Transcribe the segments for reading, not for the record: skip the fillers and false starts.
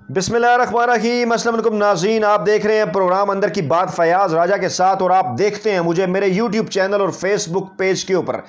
بسم اللہ الرحمن الرحیم۔ السلام علیکم ناظرین، آپ دیکھ رہے ہیں پروگرام اندر کی بات فیاض راجہ کے ساتھ، اور آپ دیکھتے ہیں مجھے میرے یوٹیوب چینل اور فیس بک پیج کے اوپر۔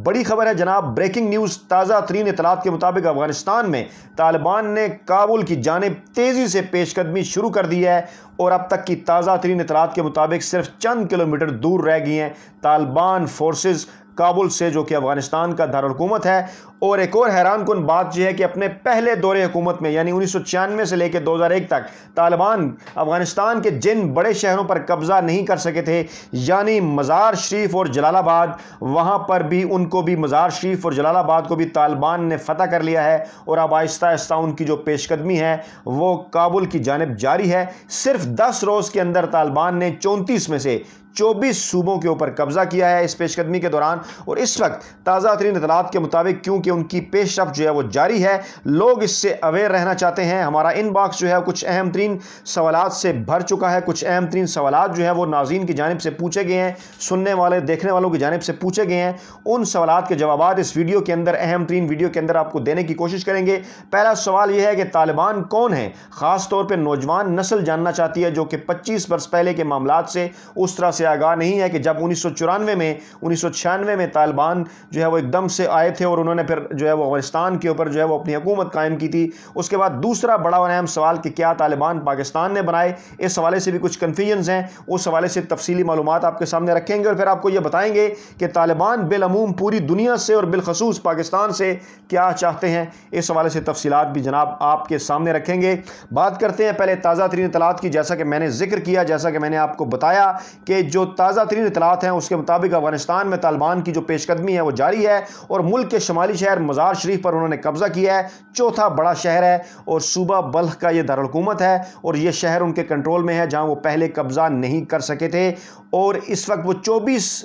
بڑی خبر ہے جناب، بریکنگ نیوز، تازہ ترین اطلاعات کے مطابق افغانستان میں طالبان نے کابل کی جانب تیزی سے پیش قدمی شروع کر دی ہے، اور اب تک کی تازہ ترین اطلاعات کے مطابق صرف چند کلومیٹر دور رہ گئی ہیں طالبان فورسز کابل سے، جو کہ افغانستان کا دارالحکومت ہے۔ اور ایک اور حیران کن بات یہ ہے کہ اپنے پہلے دور حکومت میں یعنی 1996 سے لے کے 2001 تک طالبان افغانستان کے جن بڑے شہروں پر قبضہ نہیں کر سکے تھے، یعنی مزار شریف اور جلال آباد، وہاں پر بھی ان کو بھی مزار شریف اور جلال آباد کو بھی طالبان نے فتح کر لیا ہے، اور اب آہستہ آہستہ ان کی جو پیش قدمی ہے وہ کابل کی جانب جاری ہے۔ صرف 10 روز کے اندر طالبان نے 34 میں سے 24 صوبوں کے اوپر قبضہ کیا ہے اس پیش قدمی کے دوران، اور اس وقت تازہ ترین اطلاعات کے مطابق کیونکہ ان کی پیش رفت جو ہے وہ جاری ہے، لوگ اس سے اویئر رہنا چاہتے ہیں۔ ہمارا ان باکس جو ہے کچھ اہم ترین سوالات سے بھر چکا ہے، کچھ اہم ترین سوالات جو ہے وہ ناظرین کی جانب سے پوچھے گئے ہیں، سننے والے دیکھنے والوں کی جانب سے پوچھے گئے ہیں۔ ان سوالات کے جوابات اس ویڈیو کے اندر، اہم ترین ویڈیو کے اندر آپ کو دینے کی کوشش کریں گے۔ پہلا سوال یہ ہے کہ طالبان کون ہیں؟ خاص طور پہ نوجوان نسل جاننا چاہتی ہے، جو کہ 25 برس پہلے کے معاملات سے اس طرح سے آگاہ نہیں ہے کہ جب 1996 میں طالبان جو ہے وہ ایک دم سے آئے تھے اور انہوں نے پھر جو ہے وہ افغانستان کے اوپر جو ہے وہ اپنی حکومت قائم کی تھی۔ اس کے بعد دوسرا بڑا اور اہم سوال کہ کیا طالبان پاکستان نے بنائے؟ اس حوالے سے بھی کچھ کنفیوژنز ہیں، اس حوالے سے تفصیلی معلومات آپ کے سامنے رکھیں گے، اور پھر آپ کو یہ بتائیں گے کہ طالبان بالعموم پوری دنیا سے اور بالخصوص پاکستان سے کیا چاہتے ہیں۔ اس حوالے سے تفصیلات بھی جناب آپ کے سامنے رکھیں گے۔ بات کرتے ہیں پہلے تازہ ترین اطلاعات کی۔ جیسا کہ میں نے ذکر کیا، جیسا کہ میں نے آپ کو بتایا کہ جو تازہ ترین اطلاعات ہیں اس کے مطابق افغانستان میں طالبان کی جو پیش قدمی ہے وہ جاری ہے، اور ملک کے شمالی شہر مزار شریف پر انہوں نے قبضہ کیا ہے۔ چوتھا بڑا شہر ہے اور صوبہ بلخ کا یہ دارالحکومت ہے، اور یہ شہر ان کے کنٹرول میں ہے جہاں وہ پہلے قبضہ نہیں کر سکے تھے۔ اور اس وقت وہ 24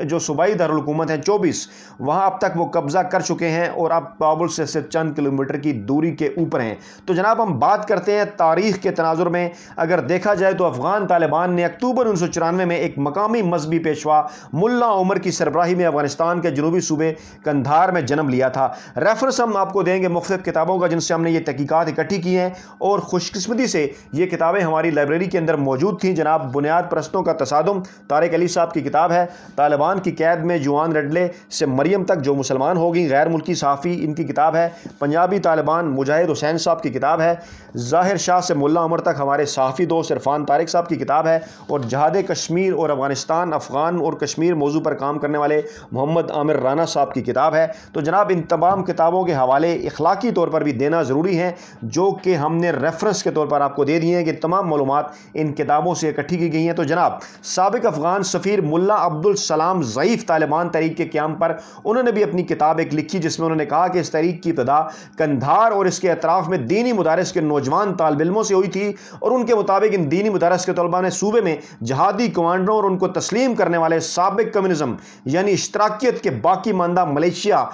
جو صوبائی دارالحکومت ہیں 24 وہاں اب تک وہ قبضہ کر چکے ہیں، اور اب کابل سے صرف چند کلومیٹر کی دوری کے اوپر ہیں۔ تو جناب ہم بات کرتے ہیں تاریخ کے تناظر میں۔ اگر دیکھا جائے تو افغان طالبان نے اکتوبر 1994 میں ایک مقامی مذہبی پیشوا ملا عمر کی سربراہی میں افغانستان کے جنوبی صوبے قندھار میں جنم لیا تھا۔ ریفرنس ہم آپ کو دیں گے مختلف کتابوں کا جن سے ہم نے یہ تحقیقات اکٹھی کی ہیں، اور خوش قسمتی سے یہ کتابیں ہماری لائبریری کے اندر موجود تھیں۔ جناب بنیاد پرستوں کا تصادم، طارق علی صاحب کی کتاب ہے۔ طالبان کی قید میں جوان رڈلے سے مریم تک جو مسلمان ہو گئیں، غیر ملکی صحافی، ان کی کتاب ہے۔ پنجابی طالبان، مجاہد حسین صاحب کی کتاب ہے۔ ظاہر شاہ سے ملا عمر تک ہمارے صحافی دوست عرفان طارق صاحب کی کتاب ہے، اور جہاد کشمیر اور افغانستان، افغان اور کشمیر موضوع پر کام کرنے والے محمد عامر رانا صاحب کی کتاب ہے۔ تو جناب ان تمام کتابوں کے حوالے اخلاقی طور پر بھی دینا ضروری ہے، جو کہ ہم نے ریفرنس کے طور پر آپ کو دے دیے ہیں کہ تمام معلومات ان کتابوں سے اکٹھی کی گئی ہیں۔ تو جناب سابق افغان سفیر ملا عبدالسلام ضعیف طالبان تحریک کے قیام پر انہوں نے بھی اپنی کتاب ایک لکھی، جس میں انہوں نے کہا کہ اس تحریک کی ابتدا قندھار اور اس کے اطراف میں دینی مدارس کے نوجوان طالب علموں سے ہوئی تھی، اور ان کے مطابق ان دینی مدارس کے طلباء نے صوبے میں جہادی کمانڈروں اور ان کو تسلیم کرنے والے سابق کمیونزم یعنی اشتراکیت کے باقی ماندہ ملیشیا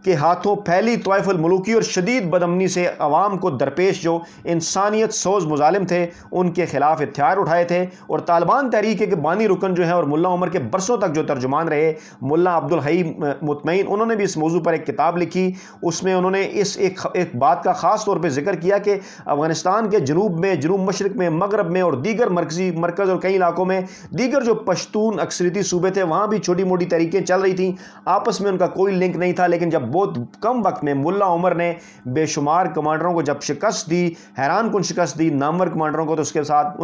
کے ہاتھوں پھیلی طوائف الملوکی اور شدید بدامنی سے عوام کو درپیش جو انسانیت سوز مظالم تھے ان کے خلاف ہتھیار اٹھائے تھے۔ اور طالبان تحریک کے بانی رکن جو ہیں اور ملا عمر کے برسوں تک جو ترجمان رہے ملا عبدالحی مطمئن، انہوں نے بھی اس موضوع پر ایک کتاب لکھی۔ اس میں انہوں نے اس ایک بات کا خاص طور پہ ذکر کیا کہ افغانستان کے جنوب میں، جنوب مشرق میں، مغرب میں اور دیگر مرکز اور کئی علاقوں میں دیگر جو پشتون اکثریتی صوبے تھے وہاں بھی چھوٹی موٹی تحریکیں چل رہی تھیں، آپس میں ان کا کوئی لنک نہیں تھا، لیکن جب بہت کم وقت میں ملا عمر نے بے شمار کمانڈروں کو جب شکست دی، حیران کن شکست دی نامور کمانڈروں کو، تو اس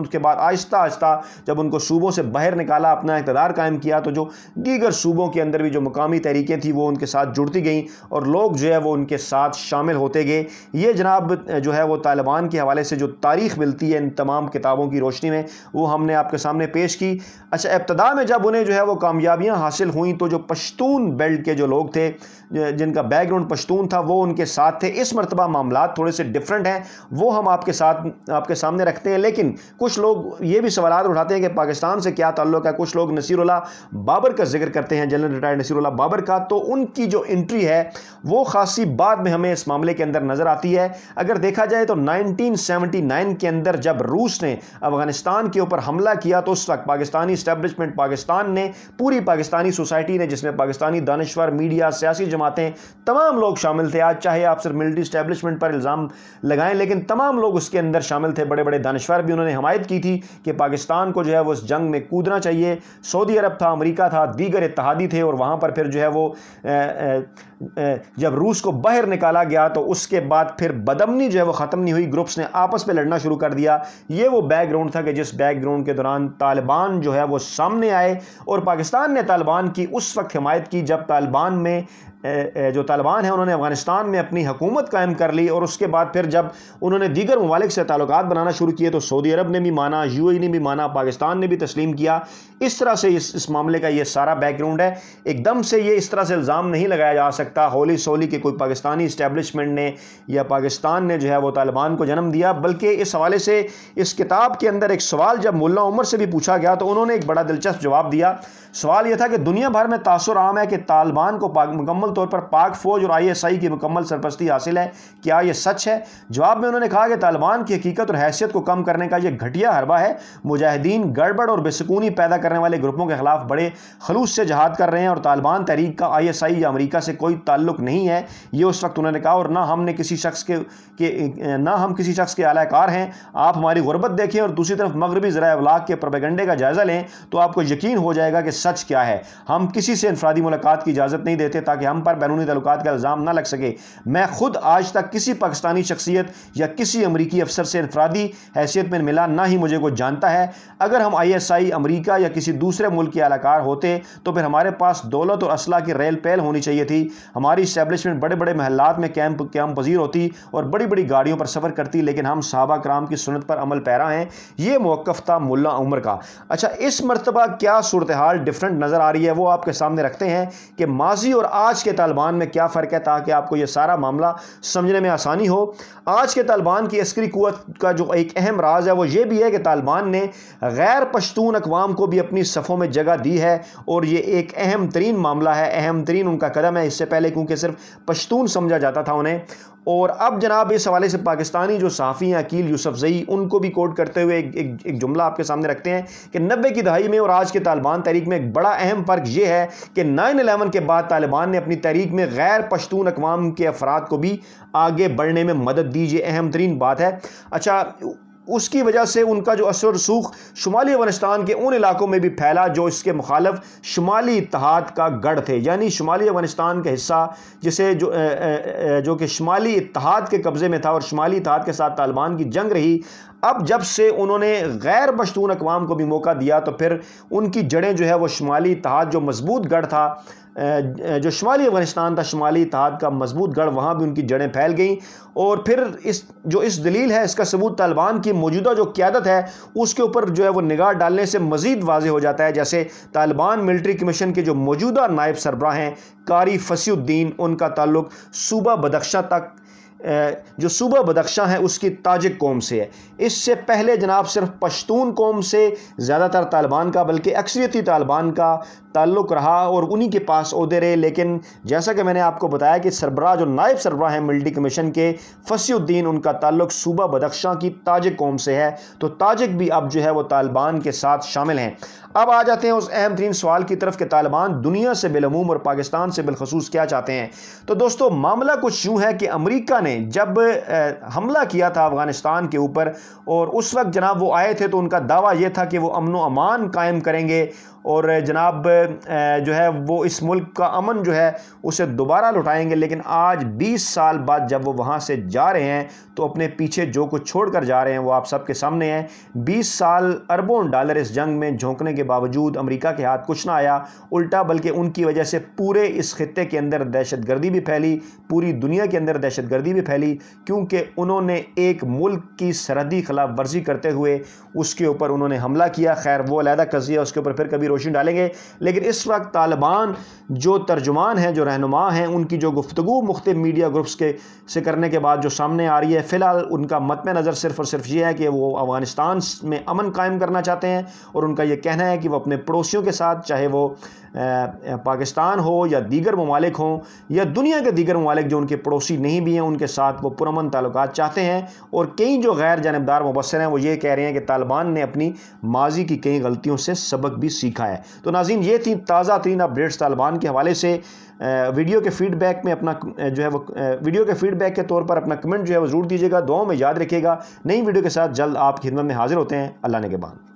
کے بعد آہستہ آہستہ جب ان کو صوبوں سے باہر نکالا، اپنا اقتدار قائم کیا، تو جو دیگر صوبوں کے اندر بھی جو مقامی تحریکیں تھیں وہ ان کے ساتھ جڑتی گئیں، اور لوگ جو ہے وہ ان کے ساتھ شامل ہوتے گئے۔ یہ جناب جو ہے وہ طالبان کے حوالے سے جو تاریخ ملتی ہے ان تمام کتابوں کی روشنی میں، وہ ہم نے آپ کے سامنے پیش کی۔ اچھا، ابتدا میں جب انہیں جو ہے وہ کامیابیاں حاصل ہوئیں تو جو پشتون بیلٹ کے جو لوگ تھے، جن کا بیک گراؤنڈ پشتون تھا، وہ ان کے ساتھ تھے۔ اس مرتبہ معاملات تھوڑے سے ڈیفرنٹ ہیں، وہ ہم آپ کے سامنے رکھتے ہیں، لیکن کچھ لوگ یہ بھی سوالات اٹھاتے ہیں کہ پاکستان سے کیا تعلق ہے۔ کچھ لوگ نصیر اللہ بابر کا ذکر کرتے ہیں، جنرل ریٹائرڈ نصیر اللہ بابر کا، تو ان کی جو انٹری ہے وہ خاصی بعد میں ہمیں اس معاملے کے اندر نظر آتی ہے۔ اگر دیکھا جائے تو 1979 کے اندر جب روس نے افغانستان کے اوپر حملہ کیا تو اس وقت پاکستانی اسٹیبلشمنٹ، پاکستان نے، پوری پاکستانی سوسائٹی نے، جس میں پاکستانی دانشور، میڈیا، سیاسی جماعتیں تمام لوگ شامل تھے. آج چاہے آپ صرف ملٹری اسٹیبلشمنٹ پر الزام لگائیں لیکن تمام لوگ اس کے اندر شامل تھے. بڑے بڑے دانشور بھی انہوں نے حمایت کی تھی کہ پاکستان کو جو ہے وہ اس جنگ میں کودنا چاہیے. سعودی عرب تھا, امریکہ تھا, دیگر اتحادی تھے, اور وہاں پر پھر جو ہے وہ جب روس کو باہر نکالا گیا تو اس کے بعد پھر بدامنی جو ہے وہ ختم نہیں ہوئی, گروپس نے آپس میں لڑنا شروع کر دیا. یہ وہ بیک گراؤنڈ تھا کہ جس بیک گراؤنڈ کے دوران طالبان جو ہے وہ سامنے آئے, اور پاکستان نے طالبان کی اس وقت حمایت کی جب طالبان ہیں انہوں نے افغانستان میں اپنی حکومت قائم کر لی, اور اس کے بعد پھر جب انہوں نے دیگر ممالک سے تعلقات بنانا شروع کیے تو سعودی عرب نے بھی مانا, یو اے ای نے بھی مانا, پاکستان نے بھی تسلیم کیا. اس طرح سے اس معاملے کا یہ سارا بیک گراؤنڈ ہے. ایک دم سے یہ اس طرح سے الزام نہیں لگایا جا سکتا ہولی سولی کہ کوئی پاکستانی اسٹیبلشمنٹ نے یا پاکستان نے جو ہے وہ طالبان کو جنم دیا, بلکہ اس حوالے سے اس کتاب کے اندر ایک سوال جب ملا عمر سے بھی پوچھا گیا تو انہوں نے ایک بڑا دلچسپ جواب دیا. سوال یہ تھا کہ دنیا بھر میں تاثر عام ہے کہ طالبان کو مکمل طور پر پاک فوج اور آئی ایس آئی کی مکمل سرپرستی حاصل ہے, کیا یہ سچ ہے؟ جواب میں انہوں نے کہا کہ طالبان کی حقیقت اور حیثیت کو کم کرنے کا یہ گھٹیا حربہ ہے. مجاہدین گڑبڑ اور بے سکونی پیدا کرنے والے گروپوں کے خلاف بڑے خلوص سے جہاد کر رہے ہیں, اور طالبان تحریک کا آئی ایس آئی یا امریکہ سے کوئی تعلق نہیں ہے, یہ اس وقت انہوں نے کہا, اور نہ ہم کسی شخص کے اعلی کار ہیں. آپ ہماری غربت دیکھیں اور دوسری طرف مغربی ذرائع ابلاغ کے پروپیگنڈے کا جائزہ لیں تو آپ کو یقین ہو جائے گا کہ سچ کیا ہے. ہم کسی سے انفرادی ملاقات کی اجازت نہیں دیتے تاکہ ہم پر بیرونی تعلقات کا الزام نہ لگ سکے. میں خود آج تک کسی پاکستانی شخصیت یا کسی امریکی افسر سے انفرادی حیثیت میں ملا, نہ ہی مجھے کوئی جانتا ہے. اگر ہم آئی ایس آئی, امریکہ یا کسی دوسرے ملک کے اعلی کار ہوتے تو پھر ہمارے پاس دولت اور اسلحہ کی ریل پیل ہونی چاہیے تھی. ہماری اسٹیبلشمنٹ بڑے بڑے محلات میں قیام پذیر ہوتی اور بڑی بڑی گاڑیوں پر سفر کرتی, لیکن ہم صحابہ کرام کی سنت پر عمل پیرا ہیں. یہ موقف تھا ملا عمر کا. اچھا, اس مرتبہ کیا صورتحال ڈیفرنٹ نظر آ رہی ہے وہ آپ کے سامنے رکھتے ہیں کہ ماضی اور آج کے طالبان میں کیا فرق ہے, تاکہ آپ کو یہ سارا معاملہ سمجھنے میں آسانی ہو. آج کے طالبان کی عسکری قوت کا جو ایک اہم راز ہے وہ یہ بھی ہے کہ طالبان نے غیر پشتون اقوام کو بھی اپنی صفوں میں جگہ دی ہے, اور یہ ایک اہم ترین معاملہ ہے, اہم ترین ان کا قدم ہے. اس سے پہلے کیونکہ صرف پشتون سمجھا جاتا تھا انہیں. اور اب جناب اس حوالے سے پاکستانی جو صحافی ہیں عقیل یوسف زئی, ان کو بھی کوٹ کرتے ہوئے ایک جملہ آپ کے سامنے رکھتے ہیں کہ 90 کی دہائی میں اور آج کے طالبان تحریک میں ایک بڑا اہم فرق یہ ہے کہ 9/11 کے بعد طالبان نے اپنی تحریک میں غیر پشتون اقوام کے افراد کو بھی آگے بڑھنے میں مدد دی. یہ اہم ترین بات ہے. اچھا, اس کی وجہ سے ان کا جو اثر و رسوخ شمالی افغانستان کے ان علاقوں میں بھی پھیلا جو اس کے مخالف شمالی اتحاد کا گڑھ تھے, یعنی شمالی افغانستان کا حصہ جسے جو کہ شمالی اتحاد کے قبضے میں تھا, اور شمالی اتحاد کے ساتھ طالبان کی جنگ رہی. اب جب سے انہوں نے غیر پشتون اقوام کو بھی موقع دیا تو پھر ان کی جڑیں جو ہے وہ شمالی اتحاد جو مضبوط گڑھ تھا, جو شمالی افغانستان تھا, شمالی اتحاد کا مضبوط گڑھ, وہاں بھی ان کی جڑیں پھیل گئیں. اور پھر اس دلیل ہے, اس کا ثبوت طالبان کی موجودہ جو قیادت ہے اس کے اوپر جو ہے وہ نگاہ ڈالنے سے مزید واضح ہو جاتا ہے. جیسے طالبان ملٹری کمیشن کے جو موجودہ نائب سربراہ ہیں قاری فصیح الدین, ان کا تعلق صوبہ بدخشاں تک جو صوبہ بدخشاں ہے اس کی تاجک قوم سے ہے. اس سے پہلے جناب صرف پشتون قوم سے زیادہ تر طالبان کا بلکہ اکثریتی طالبان کا تعلق رہا اور انہی کے پاس عہدے رہے. لیکن جیسا کہ میں نے آپ کو بتایا کہ سربراہ جو نائب سربراہ ہیں ملٹری کمیشن کے فصیح الدین, ان کا تعلق صوبہ بدخشاں کی تاجک قوم سے ہے. تو تاجک بھی اب جو ہے وہ طالبان کے ساتھ شامل ہیں. اب آ جاتے ہیں اس اہم ترین سوال کی طرف کہ طالبان دنیا سے بالعموم اور پاکستان سے بالخصوص کیا چاہتے ہیں. تو دوستو, معاملہ کچھ یوں ہے کہ امریکہ نے جب حملہ کیا تھا افغانستان کے اوپر, اور اس وقت جناب وہ آئے تھے تو ان کا دعویٰ یہ تھا کہ وہ امن و امان قائم کریں گے اور جناب جو ہے وہ اس ملک کا امن جو ہے اسے دوبارہ لوٹائیں گے. لیکن آج 20 سال بعد جب وہ وہاں سے جا رہے ہیں تو اپنے پیچھے جو کچھ چھوڑ کر جا رہے ہیں وہ آپ سب کے سامنے ہیں. 20 سال اربوں ڈالر اس جنگ میں جھونکنے کے باوجود امریکہ کے ہاتھ کچھ نہ آیا, الٹا بلکہ ان کی وجہ سے پورے اس خطے کے اندر دہشت گردی بھی پھیلی, پوری دنیا کے اندر دہشت گردی بھی پھیلی, کیونکہ انہوں نے ایک ملک کی سرحدی خلاف ورزی کرتے ہوئے اس کے اوپر انہوں نے حملہ کیا. خیر وہ علیحدہ قضیہ, اس کے اوپر پھر کبھی روشنی ڈالیں گے. لیکن اس وقت طالبان جو ترجمان ہیں, جو رہنما ہیں, ان کی جو گفتگو مختلف میڈیا گروپس سے کرنے کے بعد جو سامنے آ رہی ہے, فی الحال ان کا مطمع نظر صرف اور صرف یہ ہے کہ وہ افغانستان میں امن قائم کرنا چاہتے ہیں, اور ان کا یہ کہنا ہیں کہ وہ اپنے پڑوسیوں کے ساتھ، چاہے وہ پاکستان ہو یا دیگر ممالک ہوں یا دنیا کے دیگر ممالک جو ان کے پڑوسی نہیں بھی ہیں، ان کے ساتھ وہ پرامن تعلقات چاہتے ہیں. اور کئی جو غیر جانبدار مبصر ہیں وہ یہ کہہ رہے ہیں کہ طالبان نے اپنی ماضی کی کئی غلطیوں سے سبق بھی سیکھا ہے. تو ناظرین، یہ تھی تازہ ترین اپڈیٹس طالبان کے حوالے سے. ویڈیو کے فیڈ بیک میں اپنا جو ہے وہ ویڈیو کے فیڈ بیک کے طور پر اپنا کمنٹ جو ہے وہ ضرور دیجیے گا. دعاؤں میں یاد رکھیے گا. نئی ویڈیو کے ساتھ جلد آپ کی خدمت میں حاضر ہوتے ہیں. اللہ نے کے بعد.